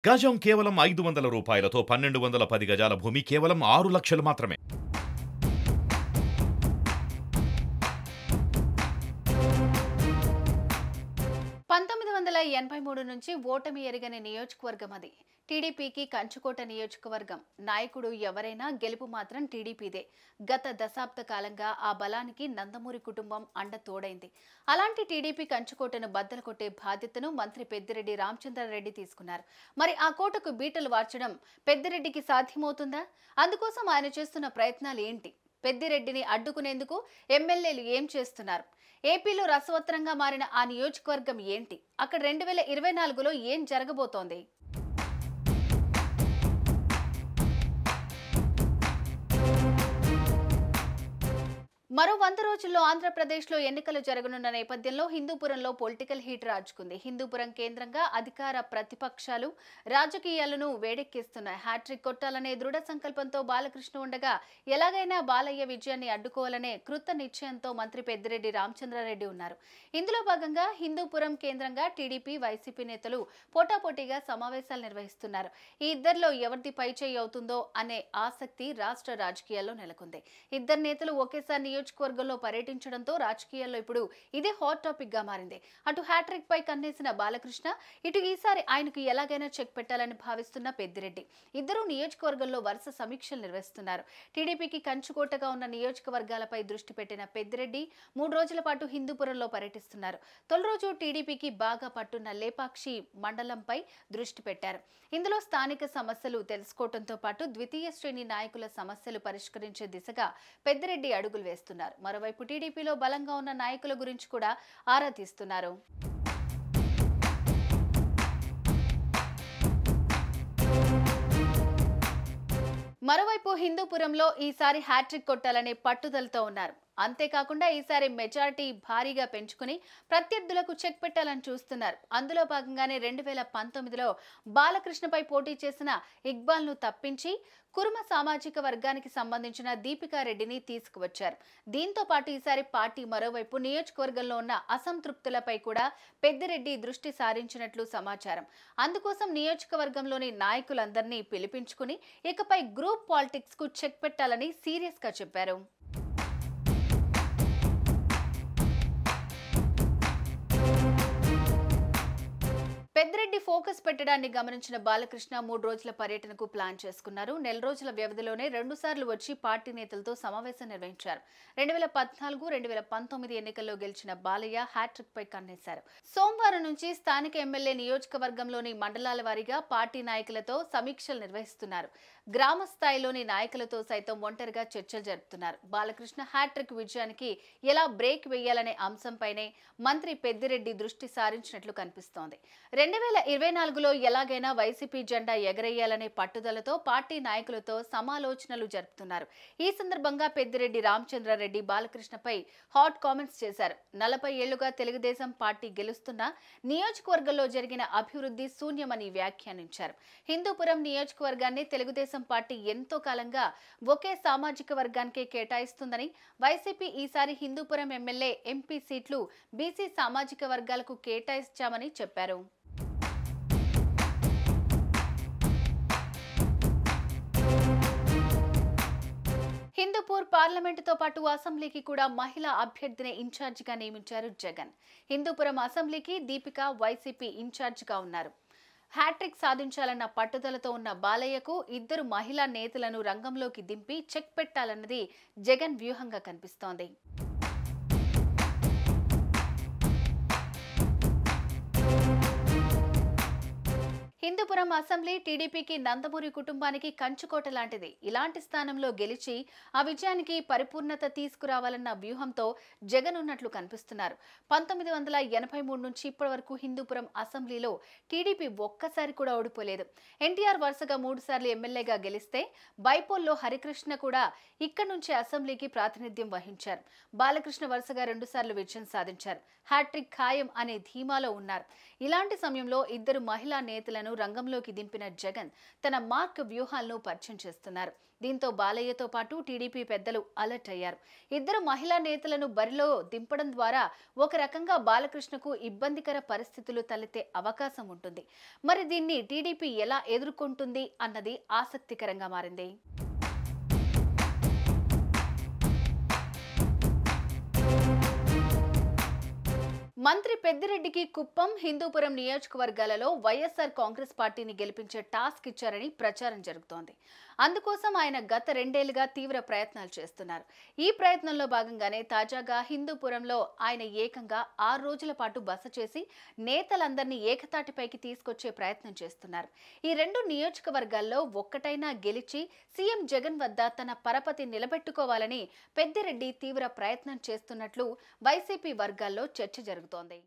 గజం కేవలం 500 రూపాయలతో 1210 గజాల భూమి కేవలం 6 లక్షలు మాత్రమే. పంతొమ్మిది వందల 83 నుంచి ఓటమి ఎరగని నియోజకవర్గం అది. టీడీపీకి కంచుకోట నియోజకవర్గం. నాయకుడు ఎవరైనా గెలుపు మాత్రం టీడీపీదే. గత దశాబ్ద కాలంగా ఆ బలానికి నందమూరి కుటుంబం అండ తోడైంది. అలాంటి టీడీపీ కంచుకోటను బద్దలు కొట్టే బాధ్యతను మంత్రి పెద్దిరెడ్డి రామచంద్రారెడ్డి తీసుకున్నారు. మరి ఆ కోటకు బీటలు వార్చడం పెద్దిరెడ్డికి సాధ్యమవుతుందా? అందుకోసం ఆయన చేస్తున్న ప్రయత్నాలు ఏంటి? పెద్దిరెడ్డిని అడ్డుకునేందుకు ఎమ్మెల్యేలు ఏం చేస్తున్నారు? ఏపీలో రసవత్రంగా మారిన ఆ నియోజకవర్గం ఏంటి? అక్కడ 2024లో ఏం జరగబోతోంది? మరో 100 రోజుల్లో ఆంధ్రప్రదేశ్లో ఎన్నికలు జరగనున్న నేపథ్యంలో హిందూపురంలో పొలిటికల్ హీట్ రాజుకుంది. హిందూపురం కేంద్రంగా అధికార ప్రతిపక్షాలు రాజకీయాలను వేడెక్కిస్తున్నాయి. హ్యాట్రిక్ కొట్టాలనే దృఢ సంకల్పంతో బాలకృష్ణ ఉండగా ఎలాగైనా బాలయ్య విజయాన్ని అడ్డుకోవాలనే కృత నిశ్చయంతో మంత్రి పెద్దిరెడ్డి రామచంద్రారెడ్డి ఉన్నారు. ఇందులో భాగంగా హిందూపురం కేంద్రంగా టీడీపీ, వైసీపీ నేతలు పోటాపోటీగా సమావేశాలు నిర్వహిస్తున్నారు. ఈ ఇద్దరిలో ఎవరిది పైచేయి అవుతుందో అనే ఆసక్తి రాష్ట్ర రాజకీయాల్లో నెలకొంది. ఇద్దరు నేతలు ఒకేసారి నియోజకవర్గంలో పర్యటించడంతో రాజకీయాల్లో ఇప్పుడు ఇదే హాట్ టాపిక్ గా మారింది. అటు హ్యాట్రిక్ పై కన్నేసిన బాలకృష్ణ, ఇటు ఈసారి ఆయనకు ఎలాగైనా చెక్ పెట్టాలని భావిస్తున్న పెద్దిరెడ్డి ఇద్దరు నియోజకవర్గంలో వరుస సమీక్షలు నిర్వహిస్తున్నారు. టీడీపీకి కంచుకోటగా ఉన్న నియోజకవర్గాలపై దృష్టి పెట్టిన పెద్దిరెడ్డి 3 రోజుల పాటు హిందూపురంలో పర్యటిస్తున్నారు. తొలి రోజు టీడీపీకి బాగా పట్టున్న లేపాక్షి మండలంపై దృష్టి పెట్టారు. ఇందులో స్థానిక సమస్యలు తెలుసుకోవడంతో పాటు ద్వితీయ శ్రేణి నాయకుల సమస్యలు పరిష్కరించే దిశగా పెద్దిరెడ్డి అడుగులు వేస్తున్నారు. మరోవైపు టీడీపీలో బలంగా ఉన్న నాయకుల గురించి కూడా ఆరా తీస్తున్నారు. మరోవైపు హిందూపురంలో ఈసారి హ్యాట్రిక్ కొట్టాలనే పట్టుదలతో ఉన్నారు. అంతేకాకుండా ఈసారి మెజారిటీ భారీగా పెంచుకుని ప్రత్యర్థులకు చెక్ పెట్టాలని చూస్తున్నారు. అందులో భాగంగానే 2019లో బాలకృష్ణపై పోటీ చేసిన ఇక్బాల్ను తప్పించి కురుమ సామాజిక వర్గానికి సంబంధించిన దీపికారెడ్డిని తీసుకువచ్చారు. దీంతో పాటు ఈసారి పార్టీ మరోవైపు నియోజకవర్గంలో ఉన్న అసంతృప్తులపై కూడా పెద్దిరెడ్డి దృష్టి సారించినట్లు సమాచారం. అందుకోసం నియోజకవర్గంలోని నాయకులందరినీ పిలిపించుకుని ఇకపై గ్రూప్ పాలిటిక్స్ కు చెక్ పెట్టాలని సీరియస్ గా చెప్పారు. పెద్దిరెడ్డి ఫోకస్ పెట్టడాన్ని గమనించిన బాలకృష్ణ 3 రోజుల పర్యటనకు ప్లాన్ చేసుకున్నారు. నెల రోజుల వ్యవధిలోనే 2 సార్లు వచ్చి పార్టీ నేతలతో సమావేశం నిర్వహించారు. 2014, 2019 ఎన్నికల్లో గెలిచిన బాలయ్య హ్యాట్రిక్ పై కన్నేశారు. సోమవారం నుంచి స్థానిక ఎమ్మెల్యే నియోజకవర్గంలోని మండలాల వారీగా పార్టీ నాయకులతో సమీక్షలు నిర్వహిస్తున్నారు. గ్రామ స్థాయిలోని నాయకులతో సైతం ఒంటరిగా చర్చలు జరుపుతున్నారు. బాలకృష్ణ హ్యాట్రిక్ విజయానికి ఎలా బ్రేక్ వేయాలనే అంశంపైనే మంత్రి పెద్దిరెడ్డి దృష్టి సారించినట్లు కనిపిస్తోంది. 2024లో ఎలాగైనా వైసీపీ జెండా ఎగరేయాలనే పట్టుదలతో పార్టీ నాయకులతో సమాలోచనలు జరుపుతున్నారు. ఈ సందర్భంగా పెద్దిరెడ్డి రామచంద్రారెడ్డి బాలకృష్ణపై హాట్ కామెంట్స్ చేశారు. 40 ఏళ్లుగా తెలుగుదేశం పార్టీ గెలుస్తున్నా నియోజకవర్గంలో జరిగిన అభివృద్ధి శూన్యమని వ్యాఖ్యానించారు. హిందూపురం నియోజకవర్గాన్ని తెలుగుదేశం పార్టీ ఎంతో కాలంగా ఒకే సామాజిక వర్గానికే కేటాయిస్తుందని, వైసీపీ ఈసారి హిందూపురం ఎమ్మెల్యే, ఎంపీ సీట్లు బీసీ సామాజిక వర్గాలకు కేటాయించామని చెప్పారు. హిందూపూర్ పార్లమెంటుతో పాటు అసెంబ్లీకి కూడా మహిళా అభ్యర్థిని ఇన్ఛార్జిగా నియమించారు జగన్. హిందూపురం అసెంబ్లీకి దీపిక వైసీపీ ఇన్ఛార్జిగా ఉన్నారు. హ్యాట్రిక్ సాధించాలన్న పట్టుదలతో ఉన్న బాలయ్యకు ఇద్దరు మహిళా నేతలను రంగంలోకి దింపి చెక్ పెట్టాలన్నది జగన్ వ్యూహంగా కనిపిస్తోంది. హిందూపురం అసెంబ్లీ టీడీపీకి నందమూరి కుటుంబానికి కంచుకోట లాంటిది. ఇలాంటి స్థానంలో గెలిచి ఆ విజయానికి పరిపూర్ణత తీసుకురావాలన్న వ్యూహంతో జగన్ ఉన్నట్లు కనిపిస్తున్నారు. 1983 నుంచి ఇప్పటి వరకు హిందూపురం అసెంబ్లీలో టీడీపీ ఒక్కసారి కూడా ఓడిపోలేదు. ఎన్టీఆర్ వరుసగా 3 సార్లు ఎమ్మెల్యేగా గెలిస్తే బైపోల్లో హరికృష్ణ కూడా ఇక్కడి నుంచి అసెంబ్లీకి ప్రాతినిధ్యం వహించారు. బాలకృష్ణ వరుసగా 2 సార్లు విజయం సాధించారు. హ్యాట్రిక్ ఖాయం అనే ధీమాలో ఉన్నారు. ఇలాంటి సమయంలో ఇద్దరు మహిళా నేతలను నేతలను రంగంలోకి దింపిన జగన్ తన మార్క్ వ్యూహాలను పరిచయం చేస్తున్నారు. దీంతో బాలయ్యతో పాటు టీడీపీ పెద్దలు అలర్ట్ అయ్యారు. ఇద్దరు మహిళా నేతలను బరిలో దింపడం ద్వారా ఒక రకంగా బాలకృష్ణకు ఇబ్బందికర పరిస్థితులు తలెత్తే అవకాశం ఉంటుంది. మరి దీన్ని టీడీపీ ఎలా ఎదుర్కొంటుంది అన్నది ఆసక్తికరంగా మారింది. మంత్రి పెద్దిరెడ్డికి కుప్పం, హిందూపురం నియోజకవర్గాలలో వైఎస్ఆర్ కాంగ్రెస్ పార్టీని గెలిపించే టాస్క్ ఇచ్చారని ప్రచారం జరుగుతోంది. అందుకోసం ఆయన గత 2 ఏళ్లుగా తీవ్ర ప్రయత్నాలు చేస్తున్నారు. ఈ ప్రయత్నంలో భాగంగానే తాజాగా హిందూపురంలో ఆయన ఏకంగా 6 రోజుల పాటు బస చేసి నేతలందరినీ ఏకతాటిపైకి తీసుకొచ్చే ప్రయత్నం చేస్తున్నారు. ఈ 2 నియోజకవర్గాల్లో ఒక్కటైనా గెలిచి సీఎం జగన్ వద్ద తన పరపతి నిలబెట్టుకోవాలని పెద్దిరెడ్డి తీవ్ర ప్రయత్నం చేస్తున్నట్లు వైసీపీ వర్గాల్లో చర్చ జరుగుతోంది.